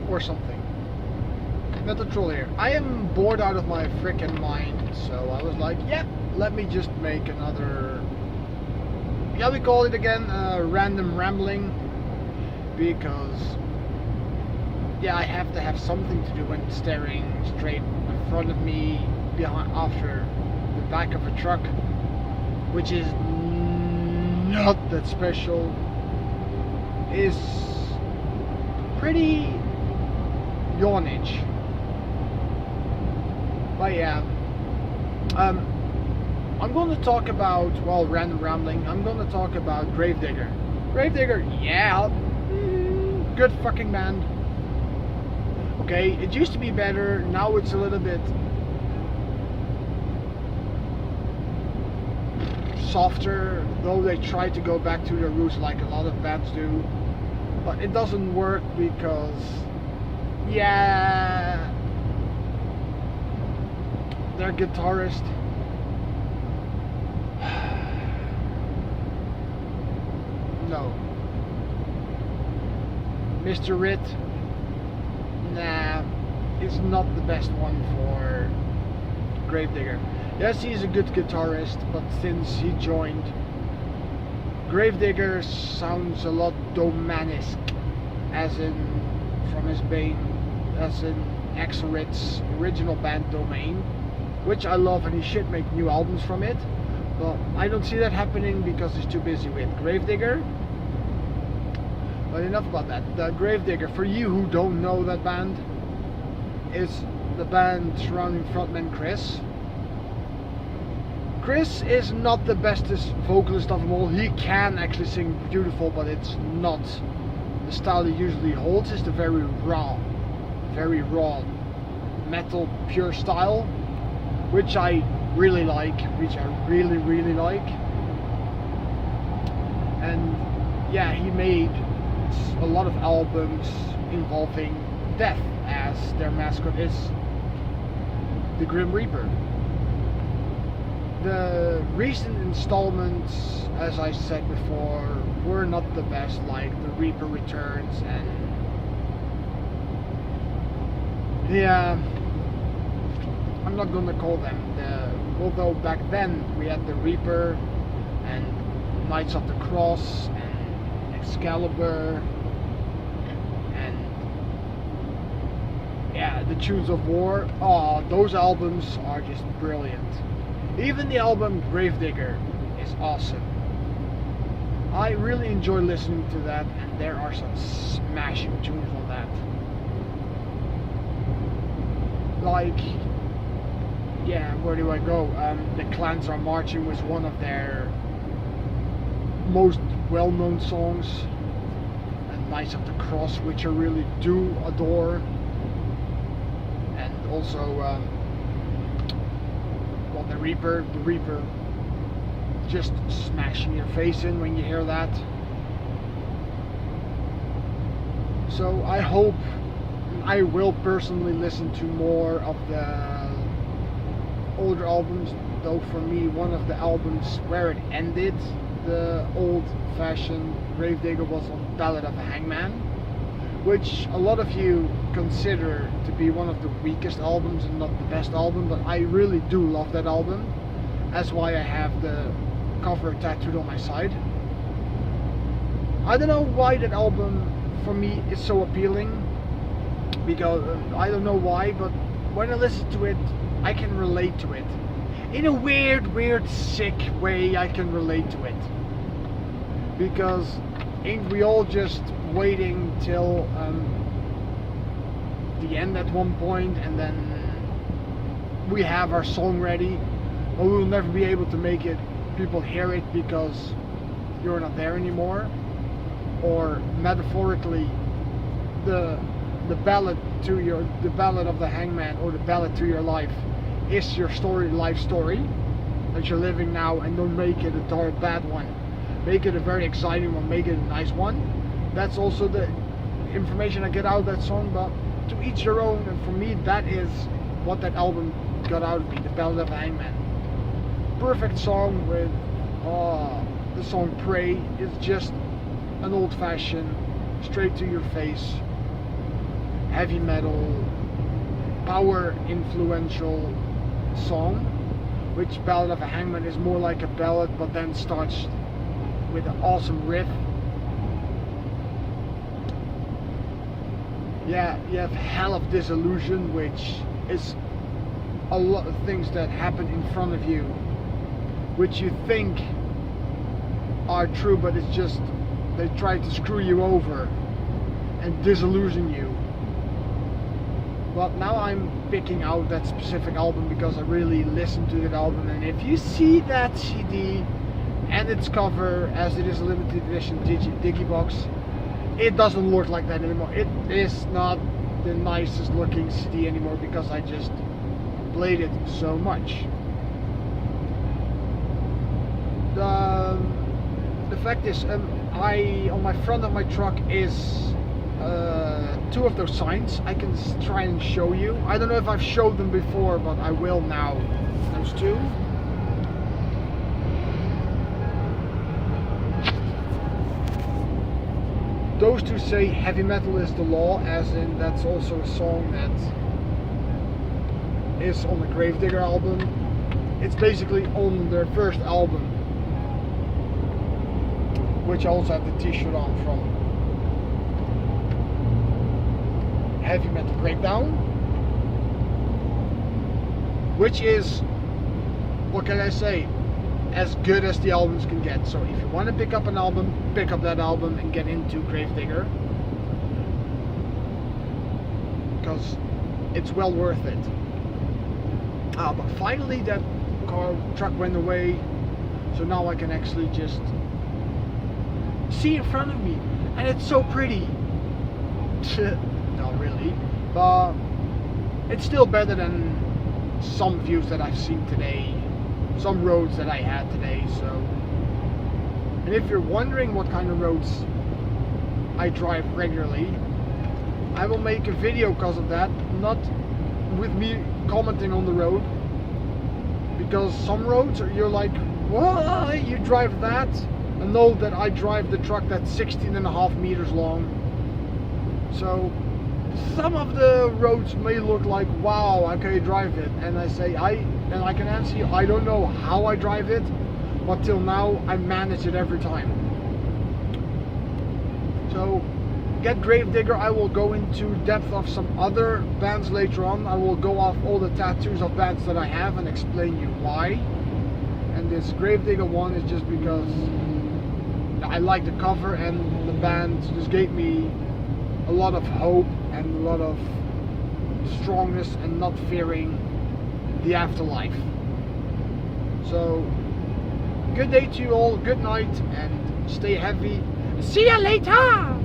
or something. Not a troll here. I am bored out of my freaking mind, so I was like, yeah, let me just make another, yeah, we call it again, random rambling, because, yeah, I have to have something to do when staring straight in front of me, behind, after the back of a truck, which is not that special, is pretty yawnage. But yeah, I'm going to talk about, well, random rambling, I'm going to talk about Gravedigger. Gravedigger, yeah, good fucking band. Okay, it used to be better, now it's a little bit softer, though they try to go back to their roots like a lot of bands do. But it doesn't work because, yeah, their guitarist, no, Mr. Ritt, nah, is not the best one for Gravedigger. Yes, he's a good guitarist, but since he joined, Gravedigger sounds a lot Domanesque, as in from his bane, as in Axl Ritt's original band Domain, which I love, and he should make new albums from it. But I don't see that happening because he's too busy with Gravedigger. But enough about that. The Gravedigger, for you who don't know that band, is the band surrounding frontman Chris. Chris is not the bestest vocalist of them all. He can actually sing beautiful, but it's not the style he usually holds. It's the very raw metal pure style, which I really like, really like. And yeah, he made a lot of albums involving death, as their mascot is the Grim Reaper. The recent installments, as I said before, were not the best, like The Reaper Returns and, yeah, I'm not gonna call them although back then we had The Reaper and Knights of the Cross and Excalibur and, yeah, the Tunes of War. Oh, those albums are just brilliant. Even the album Gravedigger is awesome. I really enjoy listening to that, and there are some smashing tunes on that. Like, yeah, where do I go? The Clans Are Marching was one of their most well-known songs. And Knights of the Cross, which I really do adore. And also, the Reaper just smashing your face in when you hear that. So I hope I will personally listen to more of the older albums, though for me one of the albums where it ended, the old-fashioned Gravedigger, was on Ballad of a Hangman, which a lot of you consider to be one of the weakest albums and not the best album, but I really do love that album. That's why I have the cover tattooed on my side. I don't know why that album for me is so appealing, because I don't know why, but when I listen to it, I can relate to it. In a weird, sick way, I can relate to it. Because ain't we all just waiting till the end at one point, and then we have our song ready, but we will never be able to make it, people hear it because you're not there anymore. Or metaphorically, the ballad of the Hangman, or the ballad to your life, is your life story that you're living now, and don't make it a dark bad one. Make it a very exciting one, make it a nice one. That's also the information I get out of that song, but to each their own, and for me that is what that album got out of me, the Ballad of the Hangman. Perfect song with the song Pray is just an old-fashioned, straight to your face, heavy metal, power influential song, which Ballad of a Hangman is more like a ballad, but then starts with an awesome riff. Yeah, you have Hell of Disillusion, which is a lot of things that happen in front of you, which you think are true, but it's just they try to screw you over and disillusion you. But now I'm picking out that specific album because I really listened to that album, and if you see that CD and its cover, as it is a limited edition Digibox, it doesn't look like that anymore. It is not the nicest looking CD anymore because I just played it so much. The fact is, on my front of my truck is two of those signs. I can try and show you. I don't know if I've showed them before, but I will now. Those two. Those two say heavy metal is the law, as in that's also a song that is on the Gravedigger album. It's basically on their first album, which I also have the t-shirt on from Heavy Metal Breakdown, which is, what can I say, as good as the albums can get. So if you want to pick up an album, pick up that album and get into Gravedigger, because it's well worth it. But finally that truck went away, so now I can actually just see in front of me, and it's so pretty. Not really, but it's still better than some views that I've seen today, some roads that I had today. So, and if you're wondering what kind of roads I drive regularly, I will make a video because of that, not with me commenting on the road, because some roads you're like, why you drive that, and know that I drive the truck that's 16.5 meters long. So some of the roads may look like, wow, I can drive it, and I say I can answer you, I don't know how I drive it, but till now I manage it every time. So get Gravedigger. I will go into depth of some other bands later on. I will go off all the tattoos of bands that I have and explain you why. And this Gravedigger one is just because I like the cover, and the band just gave me a lot of hope and a lot of strongness and not fearing the afterlife. So good day to you all, good night, and stay heavy. See ya later!